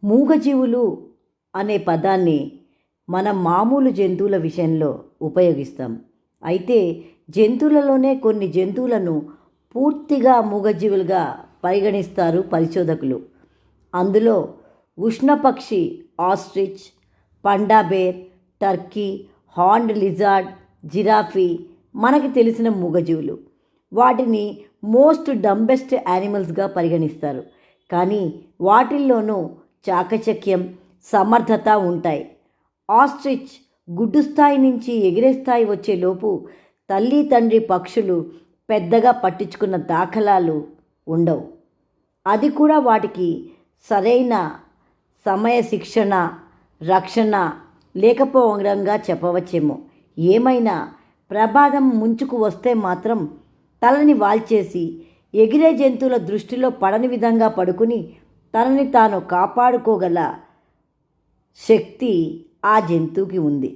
మూగజీవులు అనే పదాన్ని మనం మామూలు జంతువుల విషయంలో ఉపయోగిస్తాం. అయితే జంతువులలోనే కొన్ని జంతువులను పూర్తిగా మూగజీవులుగా పరిగణిస్తారు పరిశోధకులు. అందులో ఉష్ణపక్షి ostrich, panda bear, turkey, horned lizard, giraffe మనకి తెలిసిన మూగజీవులు. వాటిని మోస్ట్ డంబెస్ట్ యానిమల్స్గా పరిగణిస్తారు. కానీ వాటిల్లోనూ చాకచక్యం, సమర్థత ఉంటాయి. ఆస్ట్రిచ్ గుడ్డు స్థాయి నుంచి ఎగిరే స్థాయి వచ్చేలోపు తల్లి తండ్రి పక్షులు పెద్దగా పట్టించుకున్న దాఖలాలు ఉండవు. అది కూడా వాటికి సరైన సమయ శిక్షణ, రక్షణ లేకపోవడంగా చెప్పవచ్చేమో. ఏమైనా ప్రమాదం ముంచుకు వస్తే మాత్రం తలని వాల్చేసి ఎగిరే జంతువుల దృష్టిలో పడని విధంగా పడుకుని తనని తాను కాపాడుకోగల శక్తి ఆ జంతువుకి ఉంది.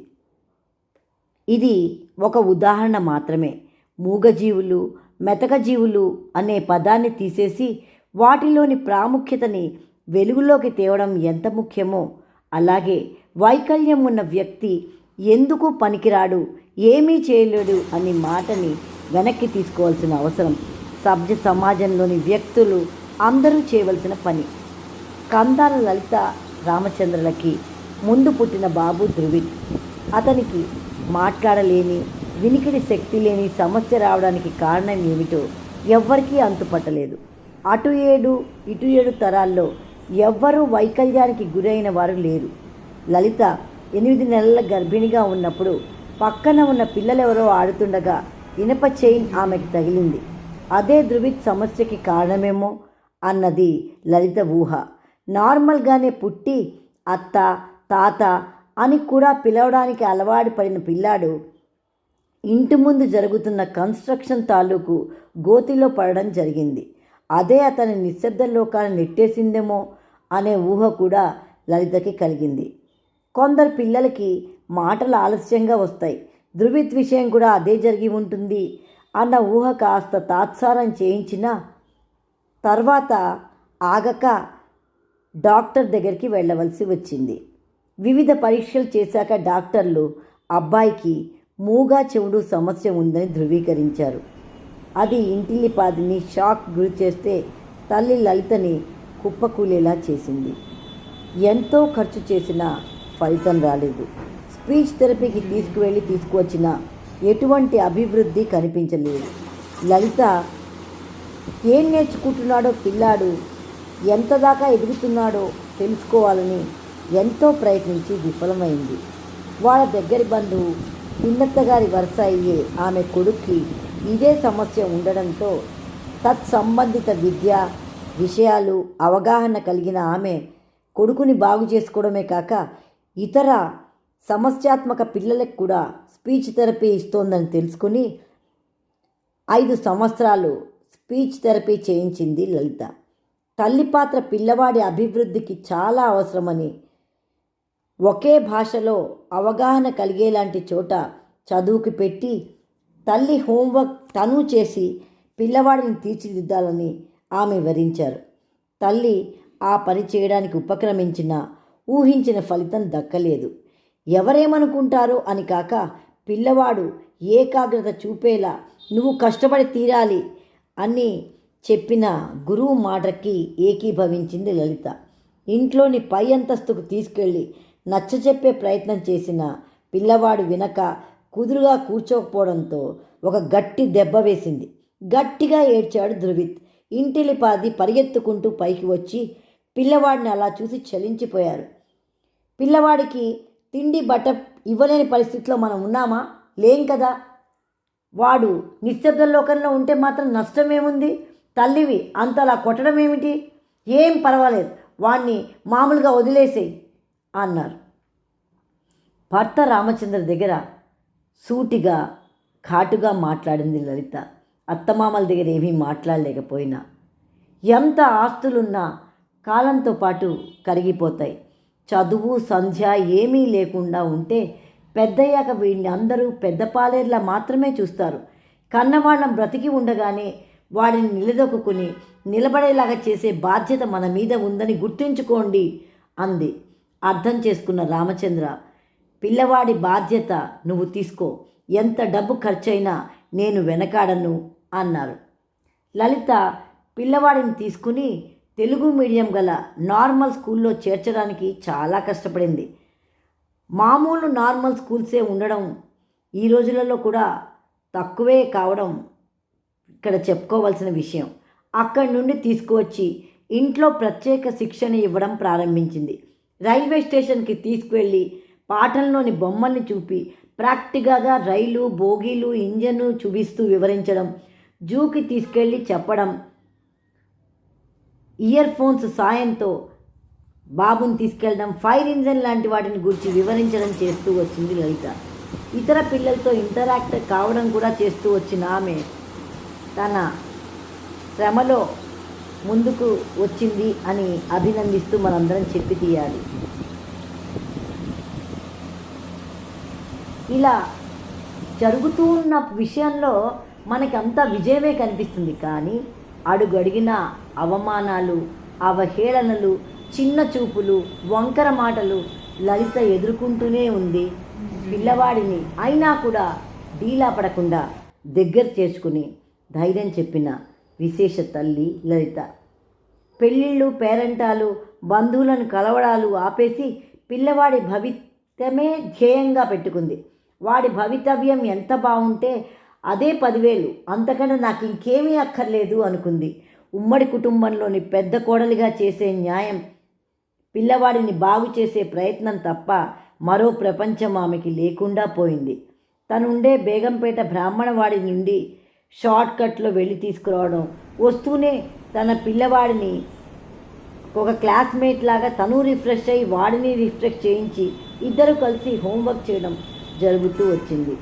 ఇది ఒక ఉదాహరణ మాత్రమే. మూగజీవులు, మెతకజీవులు అనే పదాన్ని తీసేసి వాటిలోని ప్రాముఖ్యతని వెలుగులోకి తేవడం ఎంత ముఖ్యమో, అలాగే వైకల్యం ఉన్న వ్యక్తి ఎందుకు పనికిరాడు, ఏమీ చేయలేడు అనే మాటని వెనక్కి తీసుకోవాల్సిన అవసరం సభ్య సమాజంలోని వ్యక్తులు అందరూ చేయవలసిన పని. కందాల లలిత రామచంద్రలకి ముందు పుట్టిన బాబు ధృవిత్. అతనికి మాట్లాడలేని, వినికిడి శక్తి లేని సమస్య రావడానికి కారణం ఏమిటో ఎవ్వరికీ అంతుపట్టలేదు. అటు ఏడు తరాల్లో ఎవ్వరూ వైకల్యానికి గురైన వారు లేరు. లలిత 8 నెలల గర్భిణిగా ఉన్నప్పుడు పక్కన ఉన్న పిల్లలెవరో ఆడుతుండగా ఇనప చైన్ ఆమెకు తగిలింది. అదే ధృవిత్ సమస్యకి కారణమేమో అన్నది లలిత ఊహ. నార్మల్గానే పుట్టి అత్త, తాత అని కూడా పిలవడానికి అలవాటు పడిన పిల్లాడు ఇంటి ముందు జరుగుతున్న కన్స్ట్రక్షన్ తాలూకు గోతిలో పడడం జరిగింది. అదే అతని నిశ్శబ్ద లోకాన్ని నెట్టేసిందేమో అనే ఊహ కూడా లలితకి కలిగింది. కొందరు పిల్లలకి మాటలు ఆలస్యంగా వస్తాయి. ధృవిత్ విషయం కూడా అదే జరిగి ఉంటుంది అన్న ఊహ కాస్త తాత్సారం చేయించిన తర్వాత ఆగక డాక్టర్ దగ్గరికి వెళ్ళవలసి వచ్చింది. వివిధ పరీక్షలు చేశాక డాక్టర్లు అబ్బాయికి మూగా చెవుడు సమస్య ఉందని ధృవీకరించారు. అది ఇంటిల్లిపాదిని షాక్ గురి చేస్తే తల్లి లలితని కుప్పకూలేలా చేసింది. ఎంతో ఖర్చు చేసినా ఫలితం రాలేదు. స్పీచ్ థెరపీకి తీసుకువచ్చిన ఎటువంటి అభివృద్ధి కనిపించలేదు. లలిత ఏం నేర్చుకుంటున్నాడో, పిల్లాడు ఎంత దాకా ఎదుగుతున్నాడో తెలుసుకోవాలని ఎంతో ప్రయత్నించి విఫలమైంది. వాళ్ళ దగ్గరి బంధువు పిన్నత్తగారి వరుస అయ్యే ఆమె కొడుక్కి ఇదే సమస్య ఉండడంతో తత్సంబంధిత విద్య విషయాలు అవగాహన కలిగిన ఆమె కొడుకుని బాగు చేసుకోవడమే కాక ఇతర సమస్యాత్మక పిల్లలకు కూడా స్పీచ్ థెరపీ ఇస్తోందని తెలుసుకుని 5 సంవత్సరాలు స్పీచ్ థెరపీ చేయించింది లలిత. తల్లి పాత్ర పిల్లవాడి అభివృద్ధికి చాలా అవసరమని, ఒకే భాషలో అవగాహన కలిగేలాంటి చోట చదువుకి పెట్టి తల్లి హోంవర్క్ తను చేసి పిల్లవాడిని తీర్చిదిద్దాలని ఆమె వివరించారు. తల్లి ఆ పని చేయడానికి ఉపక్రమించిన ఊహించిన ఫలితం దక్కలేదు. ఎవరేమనుకుంటారో అని కాక పిల్లవాడు ఏకాగ్రత చూపేలా నువ్వు కష్టపడి తీరాలి అని చెప్పిన గురువు మాటకి ఏకీభవించింది లలిత. ఇంట్లోని పై అంతస్తుకు తీసుకెళ్ళి నచ్చచెప్పే ప్రయత్నం చేసిన పిల్లవాడు వినక కుదురుగా కూర్చోకపోవడంతో ఒక గట్టి దెబ్బ వేసింది. గట్టిగా ఏడ్చాడు ధృవిత్. ఇంటిలిపాది పరిగెత్తుకుంటూ పైకి వచ్చి పిల్లవాడిని అలా చూసి చలించిపోయారు. పిల్లవాడికి తిండి బట్ట ఇవ్వలేని పరిస్థితిలో మనం ఉన్నామా? లేం కదా. వాడు నిశ్శబ్ద లోకంలో ఉంటే మాత్రం నష్టమేముంది? తల్లివి అంతలా కొట్టడం ఏమిటి? ఏం పర్వాలేదు, వాణ్ణి మామూలుగా వదిలేసేయి అన్నారు. భర్త రామచంద్ర దగ్గర సూటిగా ఘాటుగా మాట్లాడింది లలిత. అత్తమామల దగ్గర ఏమీ మాట్లాడలేకపోయినా. ఎంత ఆస్తులున్నా కాలంతో పాటు కరిగిపోతాయి. చదువు సంధ్య ఏమీ లేకుండా ఉంటే పెద్దయ్యాక వీడిని అందరూ పెద్ద పాలేర్లా మాత్రమే చూస్తారు. కన్నవాళ్ళం బ్రతికి ఉండగానే వాడిని నిలదొక్కుని నిలబడేలాగా చేసే బాధ్యత మన మీద ఉందని గుర్తుంచుకోండి అంది. అర్థం చేసుకున్న రామచంద్ర, పిల్లవాడి బాధ్యత నువ్వు తీసుకో, ఎంత డబ్బు ఖర్చయినా నేను వెనకాడను అన్నారు. లలిత పిల్లవాడిని తీసుకుని తెలుగు మీడియం గల నార్మల్ స్కూల్లో చేర్చడానికి చాలా కష్టపడింది. మామూలు నార్మల్ స్కూల్సే ఉండడం ఈ రోజులలో కూడా తక్కువే కావడం ఇక్కడ చెప్పుకోవాల్సిన విషయం. అక్కడి నుండి తీసుకువచ్చి ఇంట్లో ప్రత్యేక శిక్షణ ఇవ్వడం ప్రారంభించింది. రైల్వే స్టేషన్కి తీసుకువెళ్ళి పాఠంలోని బొమ్మల్ని చూపి ప్రాక్టికల్గా రైలు బోగీలు ఇంజను చూపిస్తూ వివరించడం, జూకి తీసుకెళ్ళి చెప్పడం, ఇయర్ ఫోన్స్ సాయంతో బాబుని తీసుకెళ్ళడం, ఫైర్ ఇంజన్ లాంటి వాటిని గురించి వివరించడం చేస్తూ వచ్చింది లలిత. ఇతర పిల్లలతో ఇంటరాక్ట్ కావడం కూడా చేస్తూ వచ్చిన ఆమె తన శ్రమలో ముందుకు వచ్చింది అని అభినందిస్తూ మనందరం చెప్పి తీయాలి. ఇలా జరుగుతూ ఉన్న విషయంలో మనకి అంతా విజయమే కనిపిస్తుంది. కానీ అడుగడిగిన అవమానాలు, అవహేళనలు, చిన్న చూపులు, వంకర మాటలు లలిత ఎదుర్కొంటూనే ఉంది. పిల్లవాడిని అయినా కూడా డీలా పడకుండా దగ్గర చేర్చుకుని ధైర్యం చెప్పిన విశేష తల్లి లలిత. పెళ్ళిళ్ళు, పేరంటాలు, బంధువులను కలవడాలు ఆపేసి పిల్లవాడి భవితమే ధ్యేయంగా పెట్టుకుంది. వాడి భవితవ్యం ఎంత బాగుంటే అదే 10,000, అంతకంటే నాకు ఇంకేమీ అక్కర్లేదు అనుకుంది. ఉమ్మడి కుటుంబంలోని పెద్ద కోడలిగా చేసే న్యాయం, పిల్లవాడిని బాగు చేసే ప్రయత్నం తప్ప మరో ప్రపంచం ఆమెకి లేకుండా పోయింది. తనుండే బేగంపేట బ్రాహ్మణవాడి నుండి షార్ట్ కట్లో వెళ్ళి తీసుకురావడం, వస్తూనే తన పిల్లవాడిని ఒక క్లాస్మేట్ లాగా తను రిఫ్రెష్ అయ్యి వాడిని రిఫ్రెష్ చేయించి ఇద్దరు కలిసి హోంవర్క్ చేయడం జరుగుతూ వచ్చింది.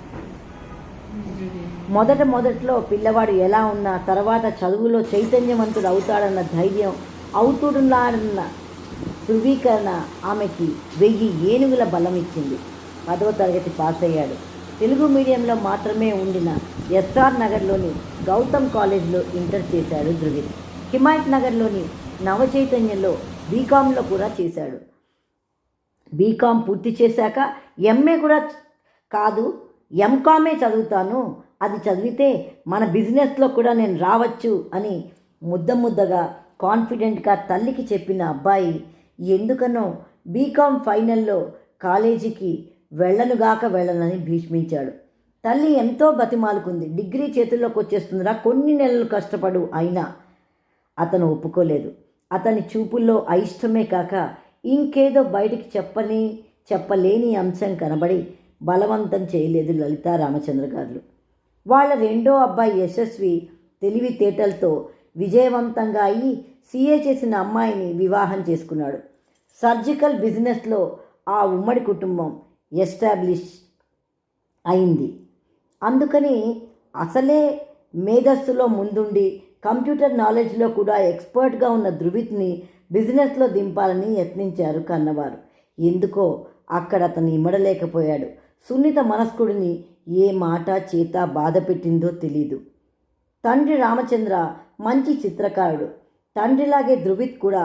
మొదట్లో పిల్లవాడు ఎలా ఉన్నా తర్వాత చదువులో చైతన్యవంతుడు అవుతాడన్న ధైర్యం, అవుతుడున్నాడన్న ధృవీకరణ ఆమెకి 1000 ఏనుగుల బలం ఇచ్చింది. 10వ తరగతి పాస్ అయ్యాడు. తెలుగు మీడియంలో మాత్రమే ఉండిన ఎస్ఆర్ నగర్లోని గౌతమ్ కాలేజ్లో ఇంటర్ చేశాడు ధృవిత్. హిమాయత్ నగర్లోని నవచైతన్యంలో బీకాంలో కూడా చేశాడు. బీకాం పూర్తి చేశాక ఎంఏ కూడా కాదు, ఎంకామే చదువుతాను, అది చదివితే మన బిజినెస్లో కూడా నేను రావచ్చు అని ముద్దగా కాన్ఫిడెంట్గా తల్లికి చెప్పిన అబ్బాయి ఎందుకనో బీకాం ఫైనల్లో కాలేజీకి వెళ్ళనని భీష్మించాడు. తల్లి ఎంతో బతిమాలుకుంది. డిగ్రీ చేతుల్లోకి వచ్చేస్తుందిరా, కొన్ని నెలలు కష్టపడు. అయినా అతను ఒప్పుకోలేదు. అతని చూపుల్లో అయిష్టమే కాక ఇంకేదో బయటికి చెప్పలేని అంశం కనబడి బలవంతం చేయలేదు లలితా రామచంద్ర గారు. వాళ్ళ రెండో అబ్బాయి యశస్వి తెలివితేటలతో విజయవంతంగా అయ్యి సీఏ చేసిన అమ్మాయిని వివాహం చేసుకున్నాడు. సర్జికల్ బిజినెస్లో ఆ ఉమ్మడి కుటుంబం ఎస్టాబ్లిష్ అయింది. అందుకని అసలే మేధస్సులో ముందుండి కంప్యూటర్ నాలెడ్జ్లో కూడా ఎక్స్పర్ట్గా ఉన్న ధృవిత్ని బిజినెస్లో దింపాలని యత్నించారు కన్నవారు. ఎందుకో అక్కడ అతను ఇమ్మడలేకపోయాడు. సున్నిత మనస్కుడిని ఏ మాట చేత బాధ పెట్టిందో తెలీదు. తండ్రి రామచంద్ర మంచి చిత్రకారుడు. తండ్రిలాగే ధృవిత్ కూడా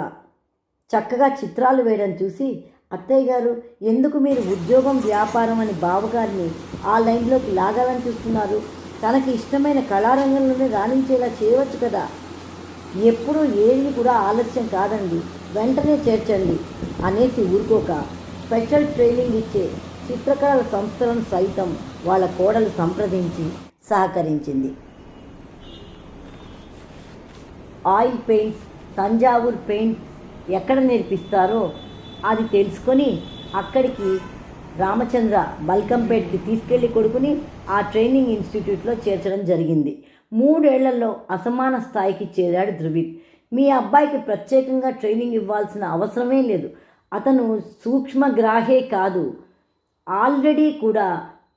చక్కగా చిత్రాలు వేయడం చూసి, అత్తయ్య గారు ఎందుకు మీరు ఉద్యోగం వ్యాపారం అని బావగారిని ఆ లైన్లోకి లాగాలని చూస్తున్నారు? తనకి ఇష్టమైన కళారంగంలోనే రాణించేలా చేయవచ్చు కదా. ఎప్పుడూ ఏది కూడా ఆలస్యం కాదండి, వెంటనే చేర్చండి అనేసి ఊరుకోక స్పెషల్ ట్రైనింగ్ ఇచ్చే చిత్రకళల సంస్థలను సైతం వాళ్ళ కోడలు సంప్రదించి సహకరించింది. ఆయిల్ పెయింట్స్, తంజావూర్ పెయింట్స్ ఎక్కడ నేర్పిస్తారో అది తెలుసుకొని అక్కడికి రామచంద్ర బల్కంపేట్కి తీసుకెళ్లి కొడుకుని ఆ ట్రైనింగ్ ఇన్స్టిట్యూట్లో చేర్చడం జరిగింది. 3 ఏళ్లలో అసమాన స్థాయికి చేరాడు ధృవిత్. మీ అబ్బాయికి ప్రత్యేకంగా ట్రైనింగ్ ఇవ్వాల్సిన అవసరమే లేదు. అతను సూక్ష్మగ్రాహే కాదు, ఆల్రెడీ కూడా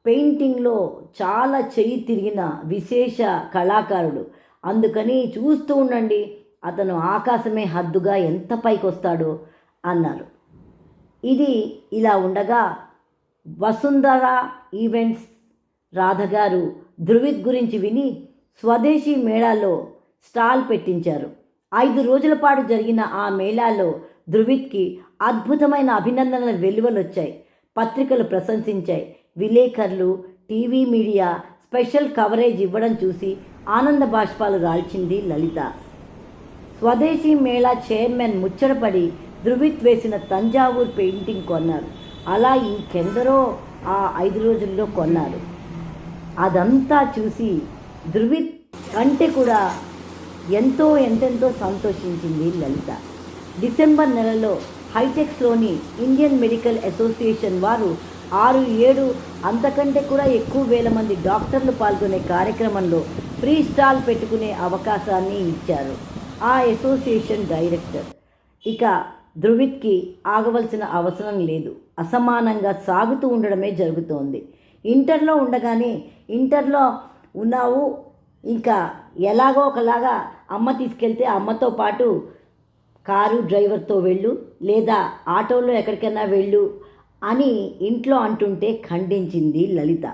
పెయింటింగ్లో చాలా చెయ్యి తిరిగిన విశేష కళాకారుడు. అందుకని చూస్తూ ఉండండి, అతను ఆకాశమే హద్దుగా ఎంత పైకి వస్తాడో అన్నారు. ఇది ఇలా ఉండగా వసుంధర ఈవెంట్స్ రాధగారు ధృవిత్ గురించి విని స్వదేశీ మేళాలో స్టాల్ పెట్టించారు. 5 రోజుల పాటు జరిగిన ఆ మేళాలో ధృవిత్కి అద్భుతమైన అభినందనల వెలువలొచ్చాయి. పత్రికలు ప్రశంసించాయి. విలేకరులు, టీవీ మీడియా స్పెషల్ కవరేజ్ ఇవ్వడం చూసి ఆనంద బాష్పాలు రాల్చింది లలిత. స్వదేశీ మేళా చైర్మన్ ముచ్చటపడి ధృవిత్ వేసిన తంజావూర్ పెయింటింగ్ కొన్నారు. అలా ఇంకెందరో ఆ 5 రోజుల్లో కొన్నారు. అదంతా చూసి ధృవిత్ కంటే కూడా ఎంతెంతో సంతోషించింది లలిత. డిసెంబర్ నెలలో హైటెక్స్లోని ఇండియన్ మెడికల్ అసోసియేషన్ వారు 6-7 అంతకంటే కూడా ఎక్కువ వేల మంది డాక్టర్లు పాల్గొనే కార్యక్రమంలో ఫ్రీ స్టాల్ పెట్టుకునే అవకాశాన్ని ఇచ్చారు ఆ అసోసియేషన్ డైరెక్టర్. ఇక ధృవిత్కి ఆగవలసిన అవసరం లేదు. అసమానంగా సాగుతూ ఉండడమే జరుగుతోంది. ఇంటర్లో ఉండగానే ఇంటర్లో ఉన్నావు, ఇంకా ఎలాగో ఒకలాగా అమ్మ తీసుకెళ్తే అమ్మతో పాటు కారు డ్రైవర్తో వెళ్ళు, లేదా ఆటోలో ఎక్కడికైనా వెళ్ళు అని ఇంట్లో అంటుంటే ఖండించింది లలిత.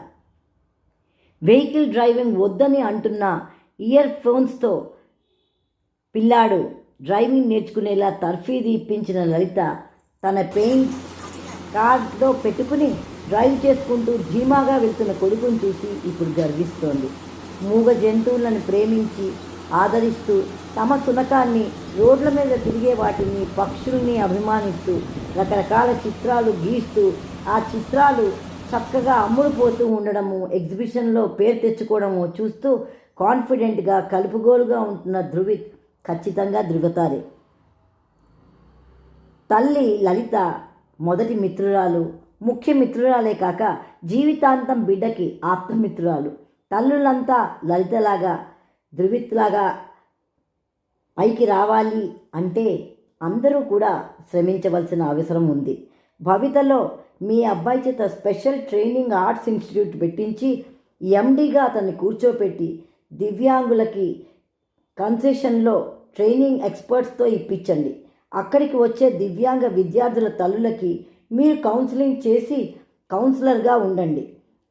వెహికల్ డ్రైవింగ్ వద్దని అంటున్న ఇయర్ ఫోన్స్తో పిల్లాడు డ్రైవింగ్ నేర్చుకునేలా తర్ఫీదు ఇప్పించిన లలిత తన పెయింట్స్ కార్లో పెట్టుకుని డ్రైవ్ చేసుకుంటూ ధీమాగా వెళ్తున్న కొడుకుని చూసి ఇప్పుడు గర్విస్తోంది. మూగ జంతువులను ప్రేమించి ఆదరిస్తూ తమ శునకాన్ని, రోడ్ల మీద తిరిగే వాటిని, పక్షుల్ని అభిమానిస్తూ రకరకాల చిత్రాలు గీస్తూ ఆ చిత్రాలు చక్కగా అమ్ముడుపోతూ ఉండడము, ఎగ్జిబిషన్లో పేరు తెచ్చుకోవడము చూస్తూ కాన్ఫిడెంట్గా కలుపుగోలుగా ఉంటున్న ధృవిత్ ఖచ్చితంగా ధృవతారే. తల్లి లలిత మొదటి మిత్రురాలు, ముఖ్య మిత్రురాలే కాక జీవితాంతం బిడ్డకి ఆప్తమిత్రురాలు. తల్లులంతా లలితలాగా ధృవిత్లాగా పైకి రావాలి అంటే అందరూ కూడా శ్రమించవలసిన అవసరం ఉంది. భవితలో మీ అబ్బాయి చేత స్పెషల్ ట్రైనింగ్ ఆర్ట్స్ ఇన్స్టిట్యూట్ పెట్టించి ఎండీగా అతన్ని కూర్చోపెట్టి దివ్యాంగులకి కన్సెషన్లో ట్రైనింగ్ ఎక్స్పర్ట్స్తో ఇప్పించండి. అక్కడికి వచ్చే దివ్యాంగ విద్యార్థుల తల్లులకి మీరు కౌన్సిలింగ్ చేసి కౌన్సిలర్గా ఉండండి.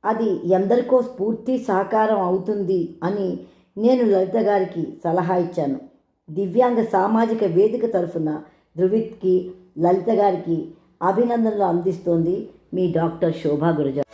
అది ఎందరికో స్ఫూర్తి సహకారం అవుతుంది అని నేను లలిత గారికి సలహా ఇచ్చాను. దివ్యాంగ సామాజిక వేదిక తరఫున ధృవిత్కి, లలిత గారికి అభినందనలు అందిస్తోంది మీ డాక్టర్ శోభా గురజాల.